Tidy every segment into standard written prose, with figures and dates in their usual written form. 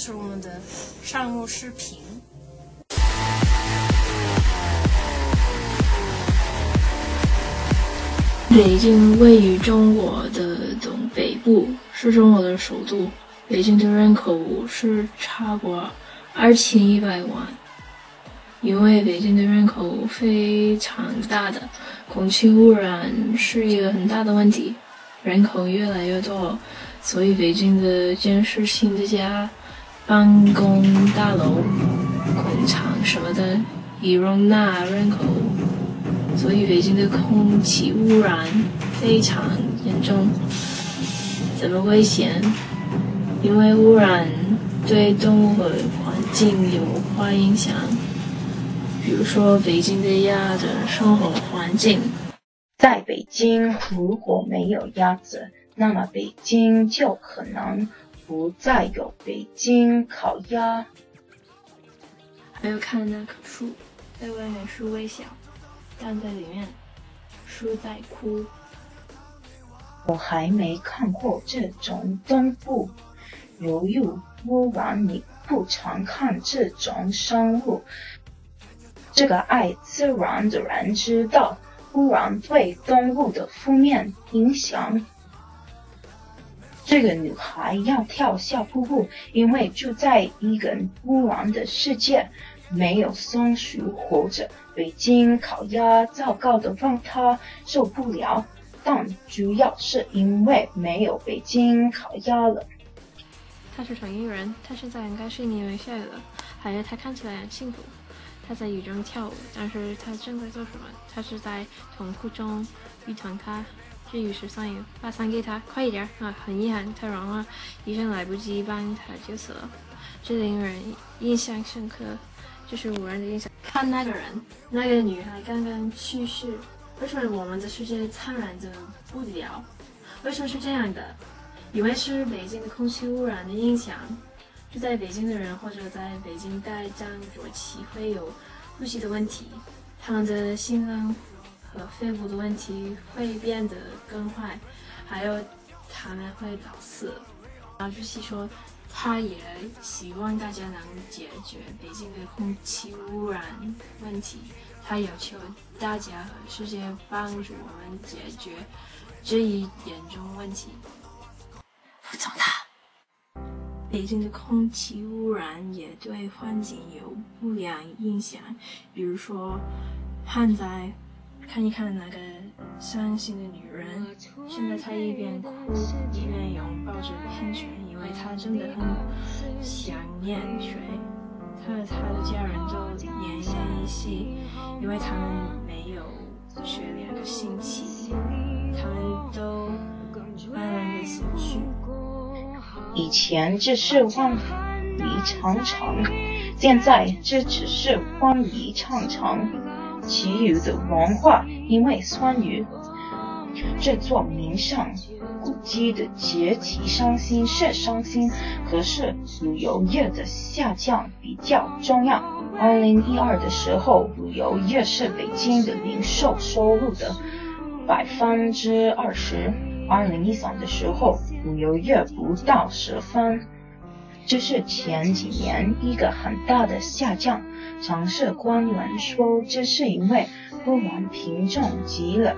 是我们的商务视频。北京位于中国的东北部，是中国的首都。北京的人口是超过2100万。因为北京的人口非常大的，空气污染是一个很大的问题。人口越来越多，所以北京的建设新的家、办公大楼、工厂什么的，以容纳人口。所以北京的空气污染非常严重。怎么危险？因为污染对动物和环境有坏影响。比如说北京的鸭的生活环境。在北京如果没有鸭子，那么北京就可能不再有北京烤鸭。还有看那棵树，在外面树微小，但在里面树在哭。我还没看过这种动物。由于污染，你不常看这种生物。这个爱自然的人知道污染对动物的负面影响。这个女孩要跳下瀑布，因为住在一个污染的世界，没有松鼠或者北京烤鸭糟糕的让她受不了，但主要是因为没有北京烤鸭了。他是成年人，他现在应该是1年下了，还有他看起来很幸福。他在雨中跳舞，但是他正在做什么？他是在痛苦中遇疼他。这雨是伞，把伞给他，快一点啊！很遗憾，他让了医生来不及帮他就死了。这令人印象深刻，这是无人的印象。看那个人，那个女孩刚刚去世。为什么我们的世界残忍的不得了？为什么是这样的？以为是北京的空气污染的影响。住在北京的人或者在北京待长久期会有呼吸的问题，他们的心脏和肺部的问题会变得更坏，还有他们会早死。毛主席说，他也希望大家能解决北京的空气污染问题，他要求大家和世界帮助我们解决这一严重问题。副总统。北京的空气污染也对环境有不良影响，比如说旱灾。看一看那个伤心的女人，现在她一边哭一边拥抱着喷泉，因为她真的很想念水。她和她的家人都奄奄一息，因为他们没有睡2个星期，他们都慢慢的死去。以前这是万里长城，现在这只是万里长城。其余的文化因为酸雨，这座名胜古迹的解体伤心是伤心，可是旅游业的下降比较重要。2012的时候，旅游业是北京的零售收入的20%，2013的时候，旅游业不到10分。这是前几年一个很大的下降。城市官员说，这是因为污染品种急了，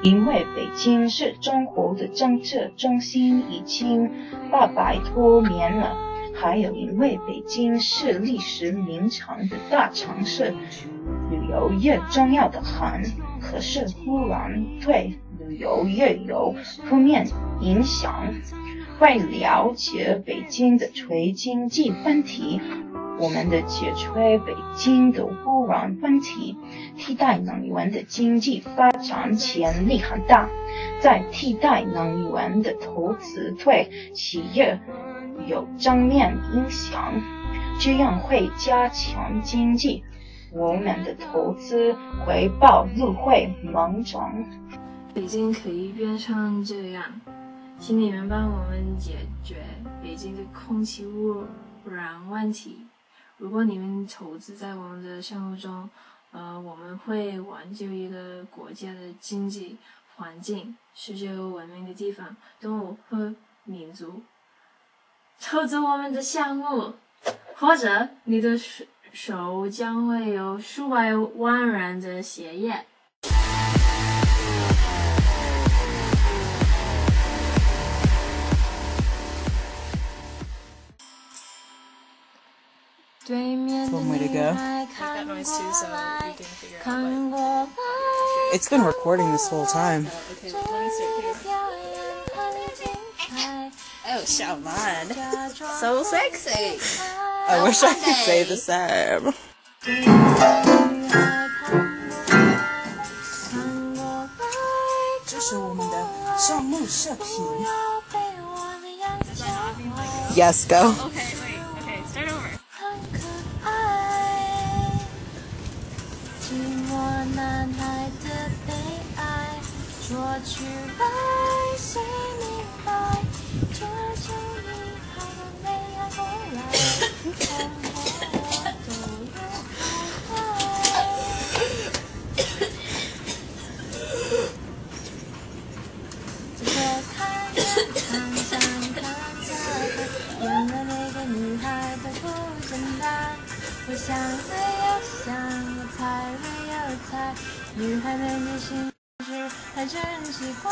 因为北京是中国的政治中心已经800多年了，还有因为北京是历史名城的大城市，旅游业重要的很，可是污染对旅游业有负面影响。为了解北京的经济问题，我们的解决北京的污染问题，替代能源的经济发展潜力很大。在替代能源的投资对企业有正面影响，这样会加强经济，我们的投资回报率会猛涨。北京可以变成这样，请你们帮我们解决北京的空气污染问题。如果你们投资在我们的项目中，我们会挽救一个国家的经济环境，世界文明的地方，动物和民族。投资我们的项目。或者你的手将会有数百万人的血液。对面的 One way to 女 go. 孩 That 看 noise 过 too, so 来 we didn't figure out 看过来 It's been recording this whole time. Okay, let me see. 表演很精彩 Oh, Xiaolan. 假装 So sexy. I wish I could say the same. 对面的女孩看过来这是我们的项目视频。要被我的样子教坏 Yes, go. Okay, wait. Okay, start over. 很可爱，寂寞男孩的悲哀，说出来谁明白？求求你好好恋爱过来，哄哄我都有好坏。这个看着看想看着看，原来那个女孩的不简单。我想了又想，我猜了又猜，女孩们的心事还真奇怪。